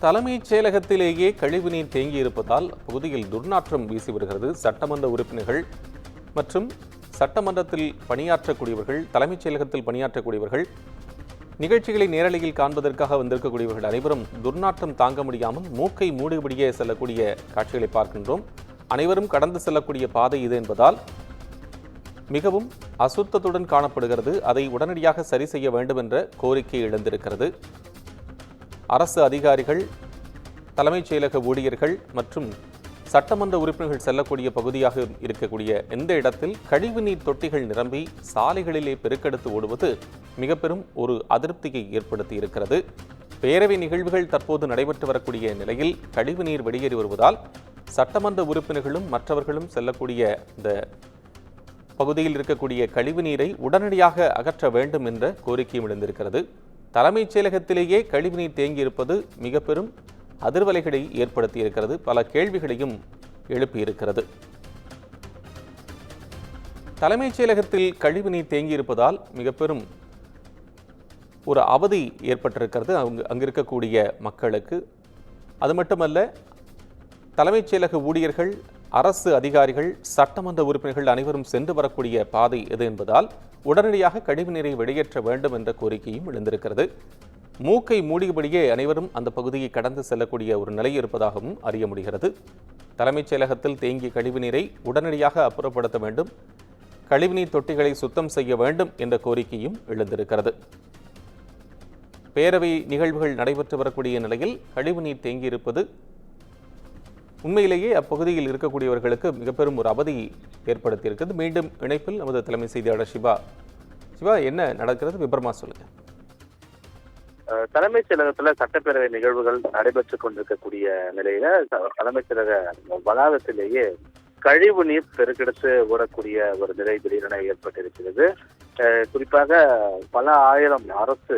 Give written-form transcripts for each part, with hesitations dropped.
தலைமைச் செயலகத்திலேயே கழிவுநீர் தேங்கியிருப்பதால் பகுதியில் துர்நாற்றம் வீசி வருகிறது. சட்டமன்ற உறுப்பினர்கள் மற்றும் சட்டமன்றத்தில் பணியாற்றக்கூடியவர்கள், தலைமைச் செயலகத்தில் பணியாற்றக்கூடியவர்கள், நிகழ்ச்சிகளை நேரலையில் காண்பதற்காக வந்திருக்கக்கூடியவர்கள் அனைவரும் துர்நாற்றம் தாங்க முடியாமல் மூக்கை மூடிபடியே செல்லக்கூடிய காட்சிகளை பார்க்கின்றோம். அனைவரும் கடந்து செல்லக்கூடிய பாதை இது என்பதால் மிகவும் அசுத்தத்துடன் காணப்படுகிறது. அதை உடனடியாக சரி செய்ய வேண்டும் என்ற கோரிக்கை எழுந்திருக்கிறது. அரசு அதிகாரிகள், தலைமைச் செயலக ஊழியர்கள் மற்றும் சட்டமன்ற உறுப்பினர்கள் செல்லக்கூடிய பகுதியாக இருக்கக்கூடிய இந்த இடத்தில் கழிவுநீர் தொட்டிகள் நிரம்பி சாலைகளிலே பெருக்கெடுத்து ஓடுவது மிக பெரும் ஒரு அதிருப்தியை ஏற்படுத்தி இருக்கிறது. பேரவை நிகழ்வுகள் தற்போது நடைபெற்று வரக்கூடிய நிலையில் கழிவுநீர் வெளியேறி வருவதால் சட்டமன்ற உறுப்பினர்களும் மற்றவர்களும் செல்லக்கூடிய இந்த பகுதியில் இருக்கக்கூடிய கழிவுநீரை உடனடியாக அகற்ற வேண்டும் என்ற கோரிக்கையும் எழுந்திருக்கிறது. தலைமைச் செயலகத்திலேயே கழிவுநீர் தேங்கியிருப்பது மிக பெரும் அதிர்வலைகளை ஏற்படுத்தியிருக்கிறது. பல கேள்விகளையும் எழுப்பியிருக்கிறது. தலைமைச் செயலகத்தில் கழிவுநீர் தேங்கியிருப்பதால் மிக பெரும் ஒரு அவதி ஏற்பட்டிருக்கிறது அங்கிருக்கக்கூடிய மக்களுக்கு. அது மட்டுமல்ல, தலைமைச் செயலக ஊழியர்கள், அரசு அதிகாரிகள், சட்டமன்ற உறுப்பினர்கள் அனைவரும் சென்று வரக்கூடிய பாதை எது என்பதால் உடனடியாக கழிவுநீரை வெளியேற்ற வேண்டும் என்ற கோரிக்கையும் எழுந்திருக்கிறது. மூக்கை மூடியபடியே அனைவரும் அந்த பகுதியை கடந்து செல்லக்கூடிய ஒரு நிலை இருப்பதாகவும் அறிய முடிகிறது. தலைமைச் செயலகத்தில் தேங்கிய கழிவுநீரை உடனடியாக அப்புறப்படுத்த வேண்டும், கழிவுநீர் தொட்டிகளை சுத்தம் செய்ய வேண்டும் என்ற கோரிக்கையும் எழுந்திருக்கிறது. பேரவை நிகழ்வுகள் நடைபெற்று வரக்கூடிய நிலையில் கழிவுநீர் தேங்கியிருப்பது உண்மையிலேயே அப்பகுதியில் இருக்கக்கூடியவர்களுக்கு மிக பெரும் ஒரு அவதி ஏற்படுத்தியிருக்கிறது. மீண்டும் இணைப்பில் நமது தலைமை செய்தியாளர் சிவா. என்ன நடக்கிறது, விபரமா சொல்லுங்க. தலைமைச் செயலகத்துல சட்டப்பேரவை நிகழ்வுகள் நடைபெற்றுக் கொண்டிருக்கக்கூடிய நிலையில தலைமைச் செயலக வளாகத்திலேயே கழிவு நீர் பெருக்கெடுத்து ஓடக்கூடிய ஒரு நிலை திடீரென ஏற்பட்டிருக்கிறது. குறிப்பாக பல ஆயிரம் அரசு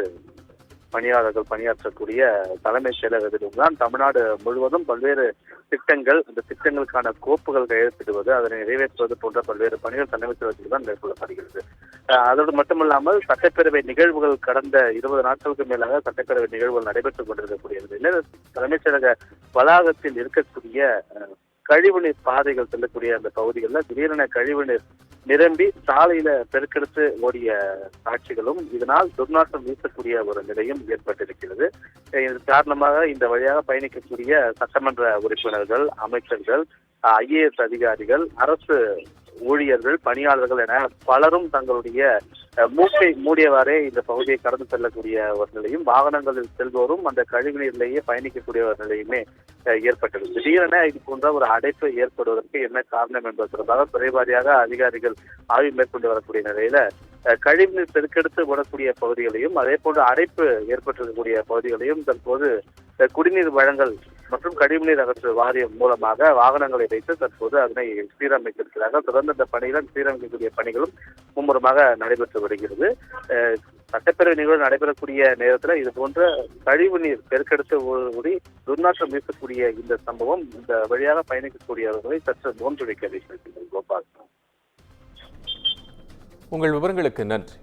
பணியாளர்கள் பணியாற்றக்கூடிய தலைமைச் செயலகத்திலும் தான் தமிழ்நாடு முழுவதும் பல்வேறு திட்டங்கள், அந்த திட்டங்களுக்கான கோப்புகள் கையெழுத்திடுவது, அதனை நிறைவேற்றுவது போன்ற பல்வேறு பணிகள் தலைமைச் செயலகத்தில் தான் மேற்கொள்ளப்படுகிறது. அதோடு மட்டுமல்லாமல் சட்டப்பேரவை நிகழ்வுகள் கடந்த 20 நாட்களுக்கு மேலாக சட்டப்பேரவை நிகழ்வுகள் நடைபெற்றுக் கொண்டிருக்கக்கூடிய நிலையில் தலைமைச் செயலக வளாகத்தில் இருக்கக்கூடிய கழிவுநீர் பாதைகள் செல்லக்கூடிய அந்த பகுதிகளில் திடீரென கழிவுநீர் நிரம்பி சாலையில பெருக்கெடுத்து ஓடிய காட்சிகளும், இதனால் துர்நாற்றம் வீசக்கூடிய ஒரு நிலையும் ஏற்பட்டிருக்கிறது. இது காரணமாக இந்த வழியாக பயணிக்கக்கூடிய சட்டமன்ற உறுப்பினர்கள், அமைச்சர்கள், IAS அதிகாரிகள், அரசு ஊழியர்கள், பணியாளர்கள் என பலரும் தங்களுடைய மூக்கை மூடியவாறே இந்த பகுதியை கடந்து செல்லக்கூடிய ஒரு நிலையும், வாகனங்களில் செல்வோரும் அந்த கழிவுநீரிலேயே பயணிக்கக்கூடிய ஒரு நிலையுமே ஏற்பட்டது. திடீரென இது போன்ற ஒரு அடைப்பு ஏற்படுவதற்கு என்ன காரணம் என்பது தொடர்பாக துறைவாரியாக அதிகாரிகள் ஆய்வு மேற்கொண்டு வரக்கூடிய நிலையில கழிவுநீர் பெருக்கெடுத்து ஓடக்கூடிய பகுதிகளையும், அதே போன்று அடைப்பு ஏற்பட்டிருக்கக்கூடிய பகுதிகளையும் தற்போது குடிநீர் வழங்கல் மற்றும் கழிவுநீர் அகற்று வாரியம் மூலமாக வாகனங்களை வைத்து தற்போது அதனை சீரமைத்திருக்கிறார்கள். தொடர்ந்து இந்த பணிகள், சீரமைக்கக்கூடிய பணிகளும் மும்முரமாக நடைபெற்று வருகிறது. சட்டப்பேரவை நிகழ்வு நடைபெறக்கூடிய நேரத்தில் இது போன்ற கழிவு நீர் பெருக்கெடுத்து ஓடி துர்நாற்றம் வீசக்கூடிய இந்த சம்பவம் இந்த வழியாக பயணிக்கக்கூடியவர்களை சற்று மோன்றுவிக்க வைத்திருக்கிறது. கோபால், உங்கள் விவரங்களுக்கு நன்றி.